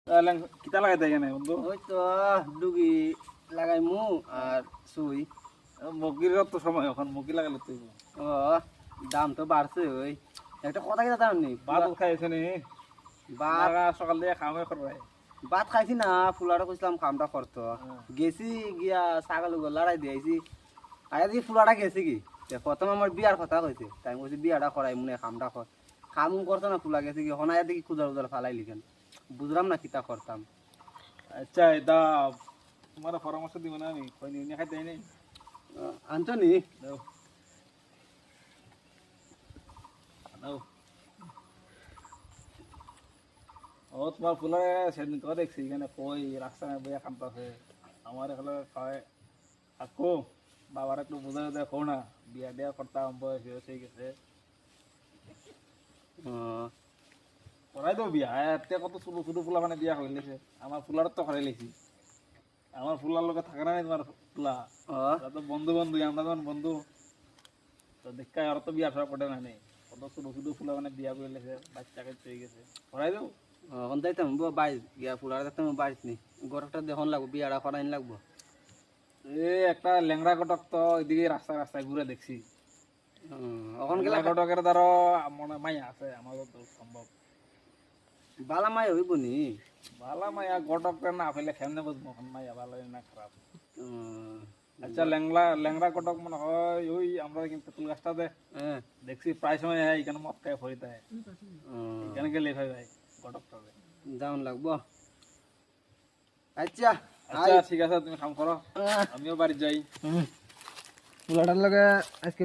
তাহলে কিতা লাগাই দেয় কেন বন্ধু? ওই তো ডুগি লাগাইমু আর সুই। মগির তো সময় এখন মগি লাগালে তুই ও দাম তো বাড়ছে ওই একটা কথা কি দাম নেই ভাত খাইছে নি? ভাত নাগা সকাল দিয়ে খামে করবাই। ভাত খাইছি না ফুলাটা কইছিলাম খামটা করতো গেছি গিয়া ছাগল লড়াই দিয়েছি আয়া দিয়ে ফুলাটা গেছি কি প্রথম আমার বিয়ার কথা কইছে তাই আমি কইছি বিয়াটা করাই মনে খামটা কর খামু করতো না ফুলা গেছে কি হনায়া দেখি কুদার উদার ফালাই লিখেন বুঝলাম না কিতা করতাম। আচ্ছা এটা তোমার পরামর্শ দিব না আমি কই নি খাই দেয় নাই আনছনি দাও দাও। ও তোমার ফুলে সেদিন তো দেখছি এখানে কই রাস্তায় বইয়া কামতাছে আমার এখানে কয় আকো বাবার একটু বুঝাই দেখো না বিয়া দেয়া করতাম বয়স হয়েছে গেছে করাই দেবো বিয়া এতে কত ছোট ছোট ফুলা মানে বিয়া হয়ে লেছে আমার ফুলার তো করাই লেছি আমার ফুলার লোকে থাকে না তোমার ফুলা তো বন্ধু বন্ধু আমরা যখন বন্ধু তো দেখা আর তো বিয়া সব পড়ে না নেই কত ছোট ছোট ফুলা মানে বিয়া করে লেছে বাচ্চাকে চলে গেছে করাই দেবো এখন যাইতাম বাইশ গিয়া ফুলার দেখতাম বাইশ নি গরকটা দেখুন লাগবো বিয়াটা করাইন লাগবো। এ একটা ল্যাংড়া কটক তো ওইদিকে রাস্তায় রাস্তায় ঘুরে দেখছি এখন ল্যাংড়া কটকের ধরো মনে মাইয়া আছে আমার তো সম্ভব বালা মাই হইব নি ভালা মাইয়া কটকটা না ফেলে কেমনে বুঝবো এখন মাইয়া ভালো না খারাপ। আচ্ছা ল্যাংড়া কটক মনে হয় ওই আমরা কিন্তু তেঁতুল গাছটাতে দেখছি প্রায় সময় এখানে মদ খায় ফরিতে এখানে গেলে ভাই ভাই কটকটাতে যাওন লাগবো। আচ্ছা আচ্ছা ঠিক আছে তুমি কাম করো আমিও বাড়ি যাই। ফুলাটার লগে আজকে